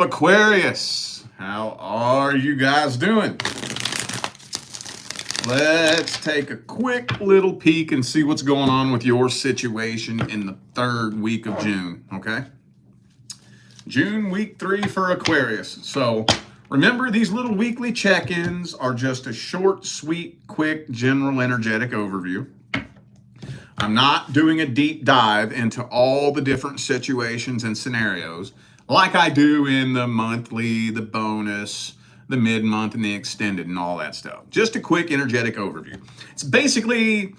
Aquarius, how are you guys doing? Let's take a quick little peek and see what's going on with your situation in the third week of June, okay? June week 3 for Aquarius. So remember, these little weekly check-ins are just a short, sweet, quick, general energetic overview. I'm not doing a deep dive into all the different situations and scenarios like I do in the monthly, the bonus, the mid-month, and the extended and all that stuff. Just a quick energetic overview. It's basically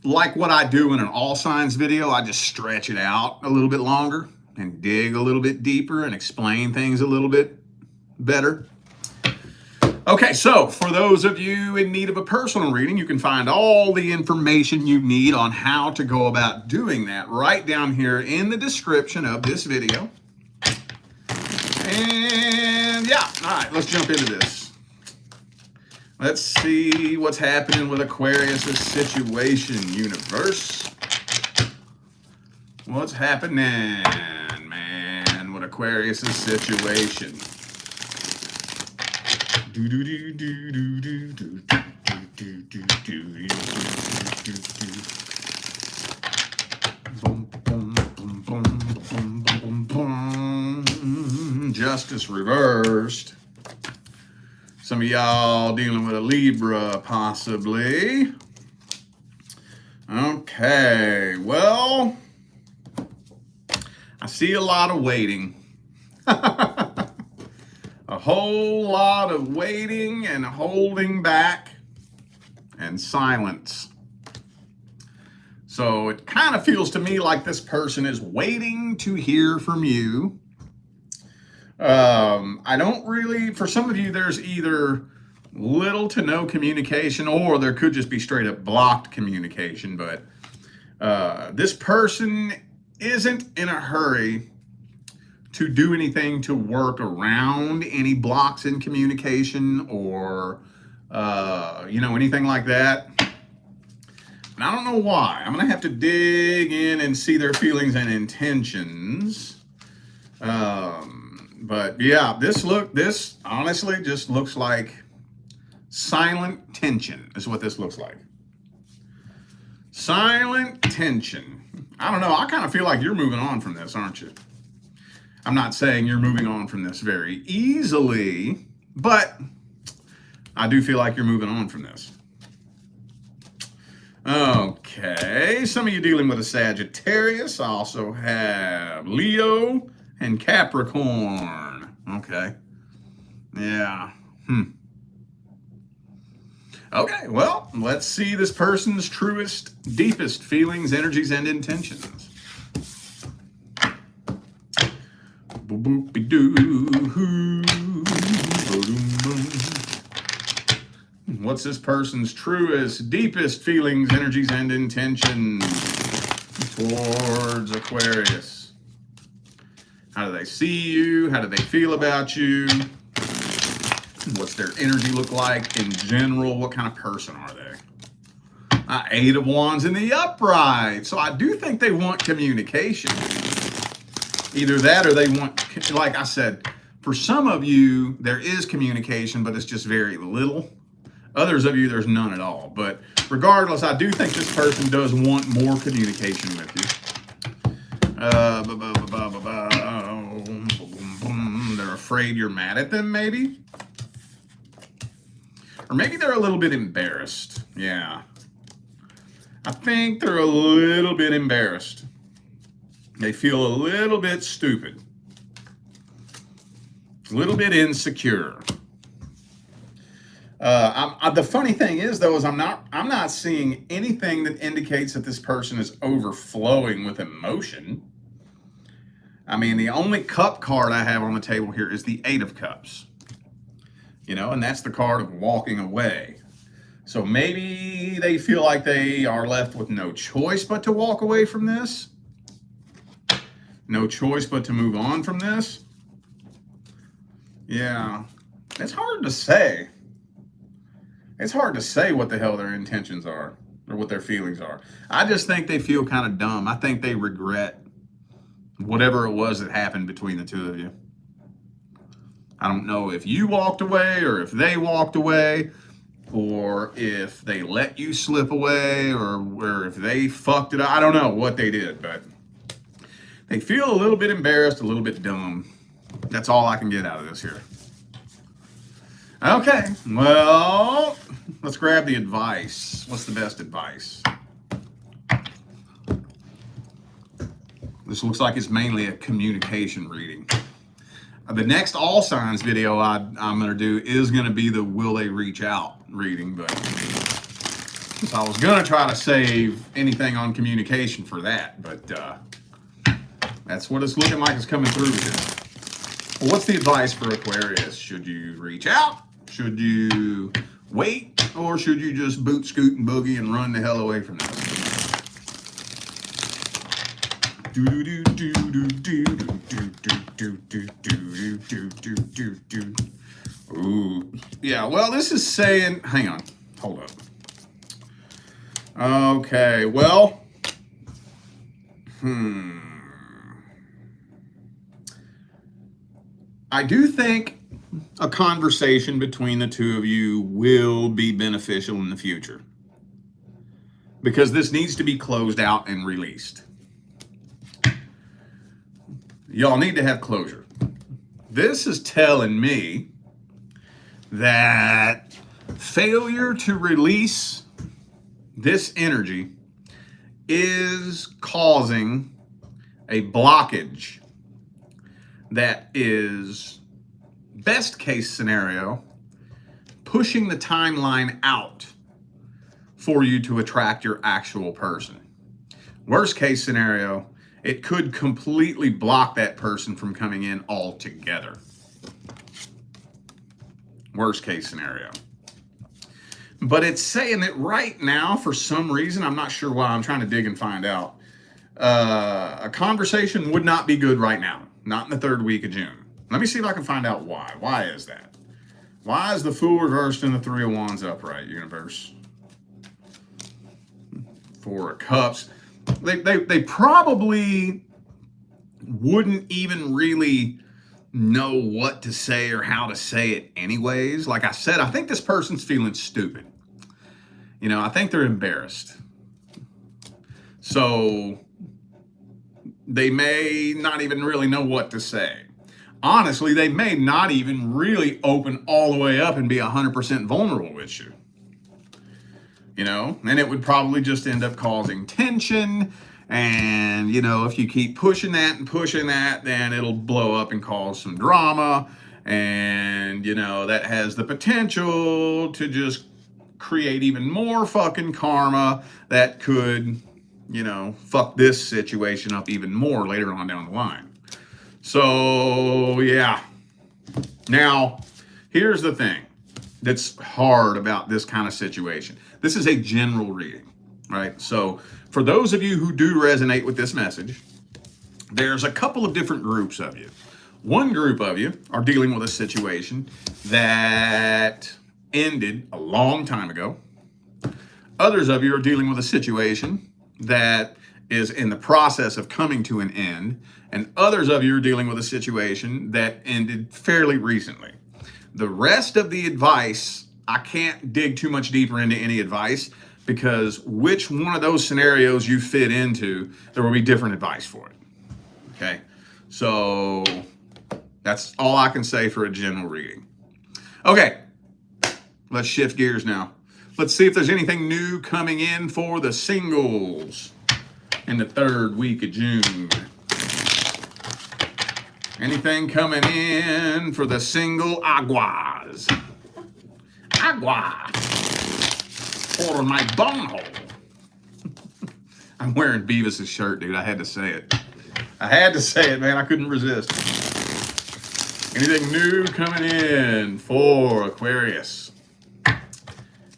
like what I do in an all signs video. I just stretch it out a little bit longer and dig a little bit deeper and explain things a little bit better. Okay, so for those of you in need of a personal reading, you can find all the information you need on how to go about doing that right down here in the description of this video. And yeah, all right, let's jump into this. Let's see what's happening with Aquarius' situation, universe. What's happening, man, with Aquarius' situation? Justice reversed. Some of y'all dealing with a Libra, possibly. Okay, well, I see a lot of waiting. A whole lot of waiting and holding back and silence. So it kind of feels to me like this person is waiting to hear from you. I don't really, for some of you, there's either little to no communication, or there could just be straight up blocked communication. But this person isn't in a hurry to do anything to work around any blocks in communication or, anything like that. And I don't know why. I'm going to have to dig in and see their feelings and intentions. But yeah, this honestly just looks like silent tension is what this looks like. Silent tension. I don't know. I kind of feel like you're moving on from this, aren't you? I'm not saying you're moving on from this very easily, but I do feel like you're moving on from this. Okay, some of you dealing with a Sagittarius. I also have Leo and Capricorn. Okay. Yeah. Okay, well, let's see this person's truest, deepest feelings, energies, and intentions. What's this person's truest, deepest feelings, energies, and intentions towards Aquarius? How do they see you? How do they feel about you? What's their energy look like in general? What kind of person are they? Eight of Wands in the upright. So I do think they want communication. Either that or they want, like I said, for some of you, there is communication, but it's just very little. Others of you, there's none at all. But regardless, I do think this person does want more communication with you. They're afraid you're mad at them, maybe. Or maybe they're a little bit embarrassed. Yeah. I think they're a little bit embarrassed. They feel a little bit stupid. A little bit insecure. The funny thing is, though, is I'm not seeing anything that indicates that this person is overflowing with emotion. I mean, the only cup card I have on the table here is the Eight of Cups. And that's the card of walking away. So maybe they feel like they are left with no choice but to walk away from this. No choice but to move on from this. Yeah, it's hard to say. It's hard to say what the hell their intentions are or what their feelings are. I just think they feel kind of dumb. I think they regret whatever it was that happened between the two of you. I don't know if you walked away or if they walked away or if they let you slip away or if they fucked it up. I don't know what they did, but they feel a little bit embarrassed, a little bit dumb. That's all I can get out of this here. Okay, well, let's grab the advice. What's the best advice? This looks like it's mainly a communication reading. The next all signs video I'm going to do is going to be the will they reach out reading, but I was going to try to save anything on communication for that, but that's what it's looking like it's coming through here. Well, what's the advice for Aquarius? Should you reach out? Should you wait? Or should you just boot, scoot, and boogie and run the hell away from this? Do do do do do do do do do do do do do do. Ooh, yeah. Well, this is saying. Hang on. Hold up. Okay. Well. I do think a conversation between the two of you will be beneficial in the future, because this needs to be closed out and released. Y'all need to have closure. This is telling me that failure to release this energy is causing a blockage that is, best case scenario, pushing the timeline out for you to attract your actual person. Worst case scenario, it could completely block that person from coming in altogether. Worst case scenario. But it's saying that right now, for some reason, I'm not sure why, I'm trying to dig and find out, a conversation would not be good right now. Not in the third week of June. Let me see if I can find out why. Why is that? Why is the Fool reversed and the Three of Wands upright, universe? Four of Cups. They probably wouldn't even really know what to say or how to say it anyways. Like I said, I think this person's feeling stupid. You know, I think they're embarrassed. So they may not even really know what to say. Honestly, they may not even really open all the way up and be 100% vulnerable with you. You know, and it would probably just end up causing tension. And, you know, if you keep pushing that and pushing that, then it'll blow up and cause some drama. And, you know, that has the potential to just create even more fucking karma that could, you know, fuck this situation up even more later on down the line. So, yeah. Now, here's the thing that's hard about this kind of situation. This is a general reading, right? So for those of you who do resonate with this message, there's a couple of different groups of you. One group of you are dealing with a situation that ended a long time ago. Others of you are dealing with a situation that is in the process of coming to an end. And others of you are dealing with a situation that ended fairly recently. The rest of the advice, I can't dig too much deeper into any advice, because which one of those scenarios you fit into, there will be different advice for it. Okay, so that's all I can say for a general reading. Okay, let's shift gears now. Let's see if there's anything new coming in for the singles in the third week of June. Anything coming in for the single aguas? Agua for my bunghole. I'm wearing Beavis's shirt, dude. I had to say it. I had to say it, man. I couldn't resist. Anything new coming in for Aquarius?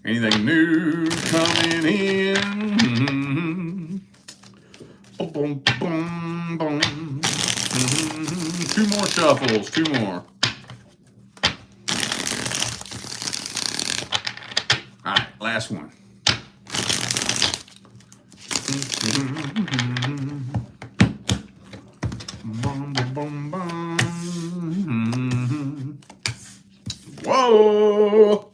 Anything new coming in? Boom, boom, boom, boom. Two more shuffles, two more. All right, last one. go.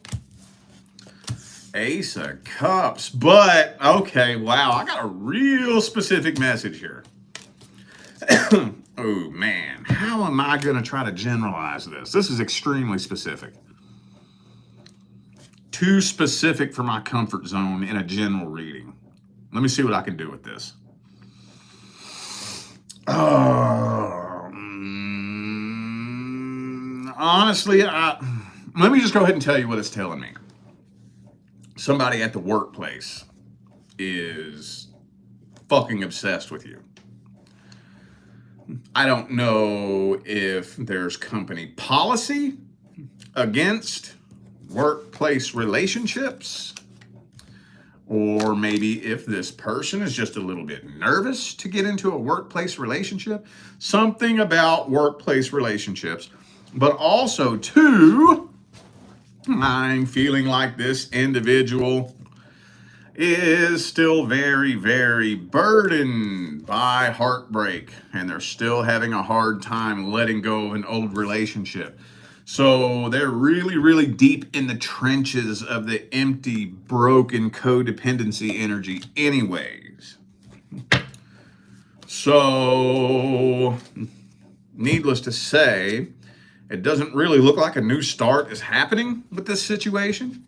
Ace of Cups. But, okay, wow, I got a real specific message here. Oh, man. How am I going to try to generalize this? This is extremely specific. Too specific for my comfort zone in a general reading. Let me see what I can do with this. Honestly, let me just go ahead and tell you what it's telling me. Somebody at the workplace is fucking obsessed with you. I don't know if there's company policy against workplace relationships, or maybe if this person is just a little bit nervous to get into a workplace relationship. Something about workplace relationships. But also, too, I'm feeling like this individual is still very, very burdened by heartbreak, and they're still having a hard time letting go of an old relationship. So they're really, really deep in the trenches of the empty, broken codependency energy anyways. So, needless to say, it doesn't really look like a new start is happening with this situation.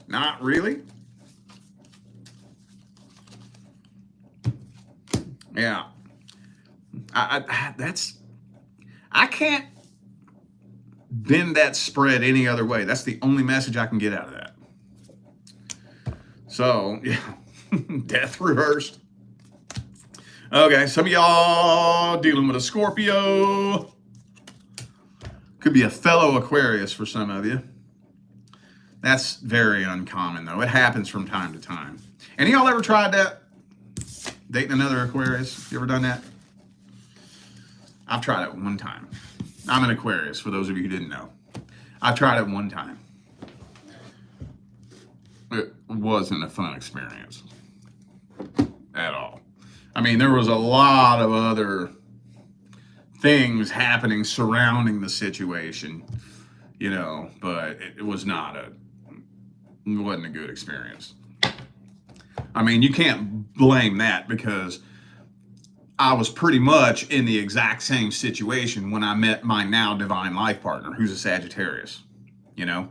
Not really. Yeah. I can't bend that spread any other way. That's the only message I can get out of that. So, yeah. Death reversed. Okay, some of y'all dealing with a Scorpio. Could be a fellow Aquarius for some of you. That's very uncommon, though. It happens from time to time. Any of y'all ever tried that? Dating another Aquarius? You ever done that? I've tried it one time. I'm an Aquarius, for those of you who didn't know. I tried it one time. It wasn't a fun experience at all. I mean, there was a lot of other things happening surrounding the situation, you know, but it wasn't a good experience. I mean, you can't blame that because I was pretty much in the exact same situation when I met my now divine life partner, who's a Sagittarius. You know,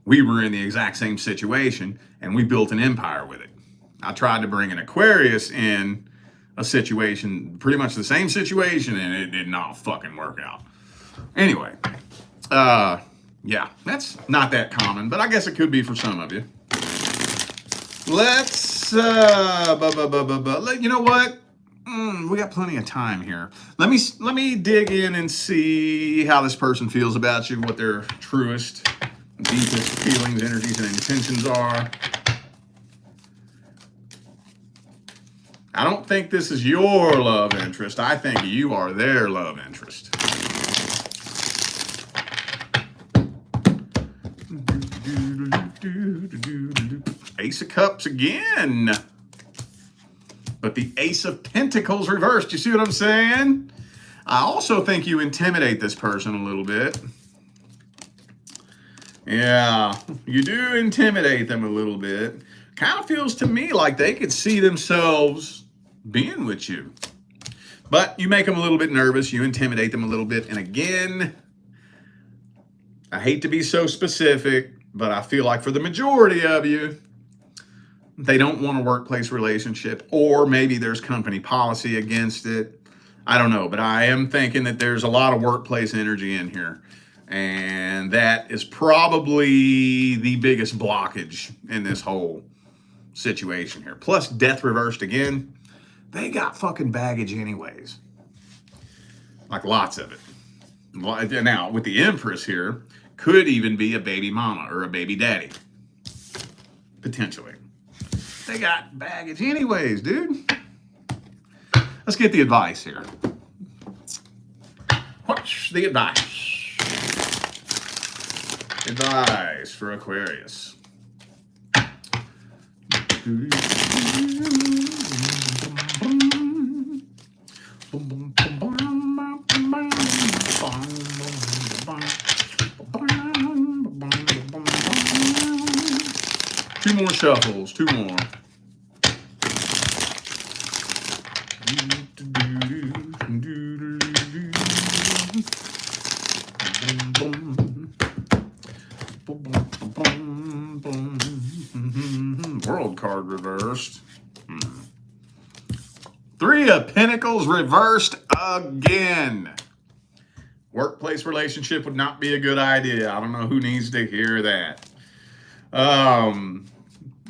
we were in the exact same situation and we built an empire with it. I tried to bring an Aquarius in a situation, pretty much the same situation, and it did not fucking work out. Anyway, yeah, that's not that common, but I guess it could be for some of you. Let's, you know what? We got plenty of time here. Let me dig in and see how this person feels about you, what their truest, deepest feelings, energies, and intentions are. I don't think this is your love interest. I think you are their love interest. Ace of Cups again. But the Ace of Pentacles reversed. You see what I'm saying? I also think you intimidate this person a little bit. Yeah, you do intimidate them a little bit. Kind of feels to me like they could see themselves being with you. But you make them a little bit nervous. You intimidate them a little bit. And again, I hate to be so specific, but I feel like for the majority of you, they don't want a workplace relationship, or maybe there's company policy against it. I don't know, but I am thinking that there's a lot of workplace energy in here. And that is probably the biggest blockage in this whole situation here. Plus, death reversed again. They got fucking baggage anyways. Like lots of it. Now, with the Empress here, could even be a baby mama or a baby daddy. Potentially. They got baggage anyways, dude. Let's get the advice here. What's the advice? Advice for Aquarius. Two more shuffles. Two more. World card reversed. Three of Pentacles reversed again. Workplace relationship would not be a good idea. I don't know who needs to hear that.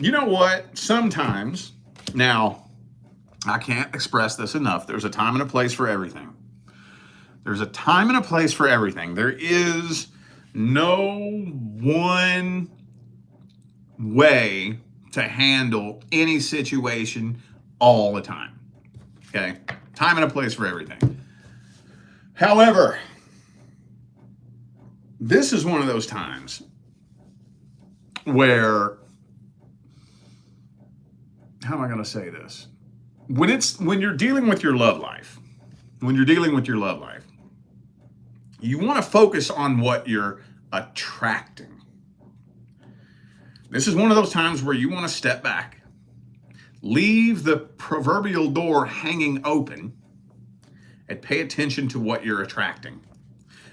You know what? Sometimes, now, I can't express this enough. There's a time and a place for everything. There's a time and a place for everything. There is no one way to handle any situation all the time. Okay? Time and a place for everything. However, this is one of those times where, how am I going to say this? When you're dealing with your love life, you want to focus on what you're attracting. This is one of those times where you want to step back, leave the proverbial door hanging open, and pay attention to what you're attracting.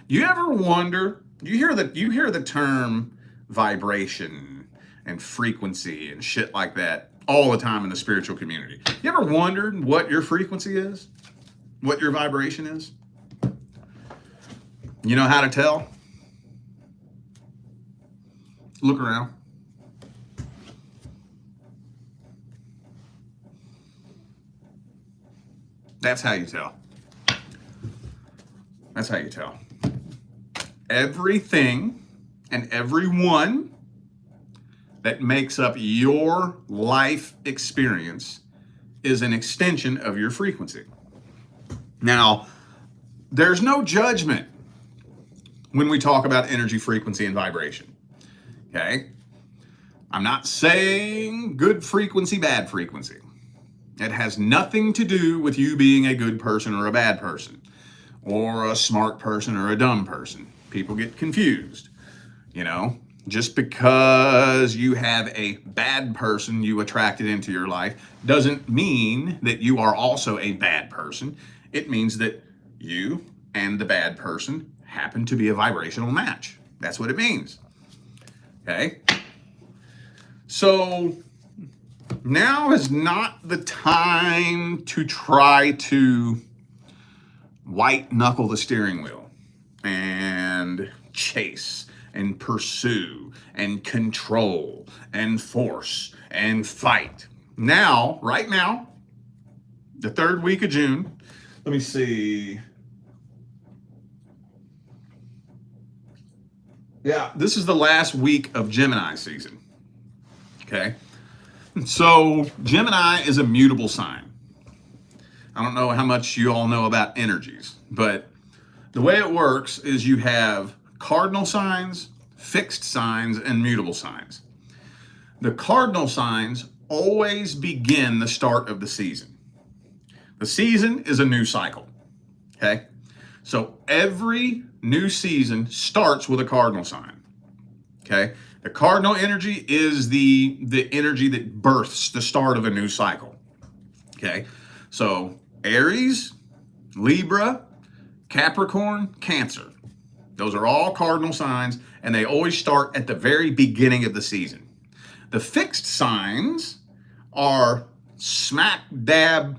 You ever wonder, you hear the term vibration and frequency and shit like that all the time in the spiritual community. You ever wondered what your frequency is? What your vibration is? You know how to tell? Look around. That's how you tell. That's how you tell. Everything and everyone that makes up your life experience is an extension of your frequency. Now, there's no judgment when we talk about energy, frequency, and vibration. Okay? I'm not saying good frequency, bad frequency. It has nothing to do with you being a good person or a bad person, or a smart person or a dumb person. People get confused. You know, just because you have a bad person you attracted into your life doesn't mean that you are also a bad person. It means that you and the bad person happen to be a vibrational match. That's what it means. Okay? So now is not the time to try to white knuckle the steering wheel and chase and pursue and control and force and fight. Now, right now, the third week of June, let me see. Yeah, this is the last week of Gemini season. Okay? So Gemini is a mutable sign. I don't know how much you all know about energies, but the way it works is you have cardinal signs, fixed signs, and mutable signs. The cardinal signs always begin the start of the season. The season is a new cycle, okay? So every new season starts with a cardinal sign, okay? The cardinal energy is the energy that births the start of a new cycle, okay? So Aries, Libra, Capricorn, Cancer. Those are all cardinal signs, and they always start at the very beginning of the season. The fixed signs are smack dab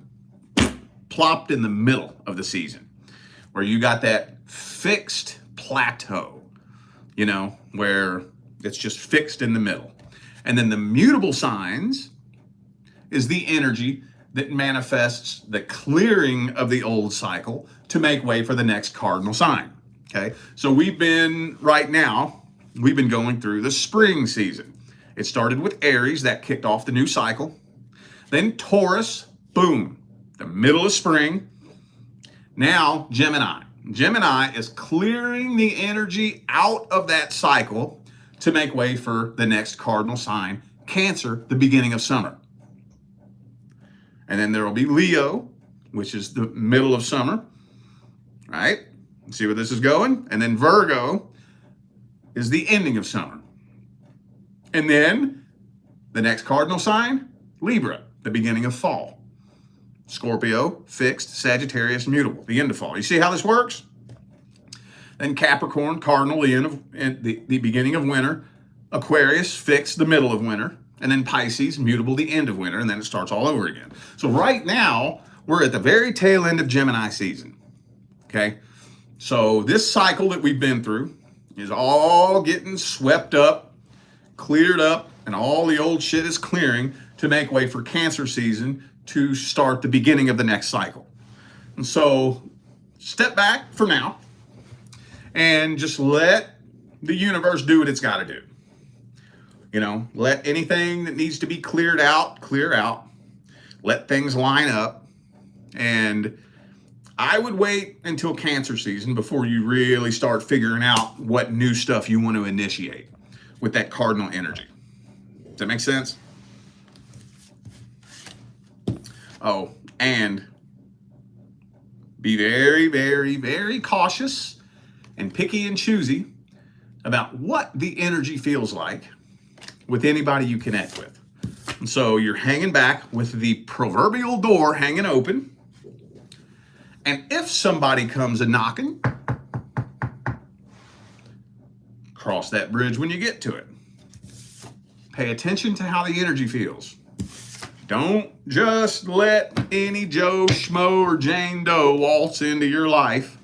plopped in the middle of the season, where you got that fixed plateau, you know, where it's just fixed in the middle. And then the mutable signs is the energy that manifests the clearing of the old cycle to make way for the next cardinal sign. Okay, so we've been going through the spring season. It started with Aries, that kicked off the new cycle. Then Taurus, boom, the middle of spring. Now Gemini. Gemini is clearing the energy out of that cycle to make way for the next cardinal sign, Cancer, the beginning of summer. And then there will be Leo, which is the middle of summer, right? See where this is going? And then Virgo is the ending of summer. And then The next cardinal sign, Libra, the beginning of fall. Scorpio, fixed. Sagittarius, mutable, the end of fall. You see how this works? Then Capricorn, cardinal, the beginning of winter. Aquarius, fixed, the middle of winter. And then Pisces, mutable, the end of winter. And then it starts all over again. So right now, we're at the very tail end of Gemini season. Okay? So this cycle that we've been through is all getting swept up, cleared up, and all the old shit is clearing to make way for Cancer season to start the beginning of the next cycle. And so step back for now and just let the universe do what it's got to do. You know, let anything that needs to be cleared out, clear out. Let things line up. And I would wait until Cancer season before you really start figuring out what new stuff you want to initiate with that cardinal energy. Does that make sense? Oh, and be very, very, very cautious and picky and choosy about what the energy feels like with anybody you connect with. And so you're hanging back with the proverbial door hanging open. And if somebody comes a knocking, cross that bridge when you get to it. Pay attention to how the energy feels. Don't just let any Joe Schmo or Jane Doe waltz into your life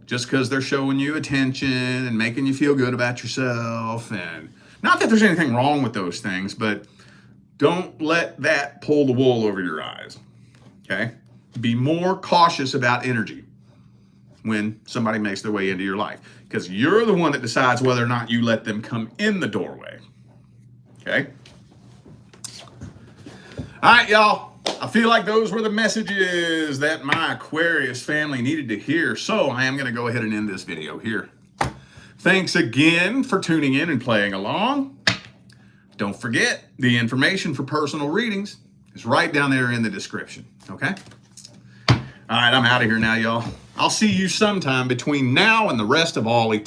just because they're showing you attention and making you feel good about yourself. And not that there's anything wrong with those things, but don't let that pull the wool over your eyes. Okay? Be more cautious about energy when somebody makes their way into your life, because you're the one that decides whether or not you let them come in the doorway. Okay? All right, y'all. I feel like those were the messages that my Aquarius family needed to hear, so I am going to go ahead and end this video here. Thanks again for tuning in and playing along. Don't forget, the information for personal readings is right down there in the description, okay? All right, I'm out of here now, y'all. I'll see you sometime between now and the rest of all eternity.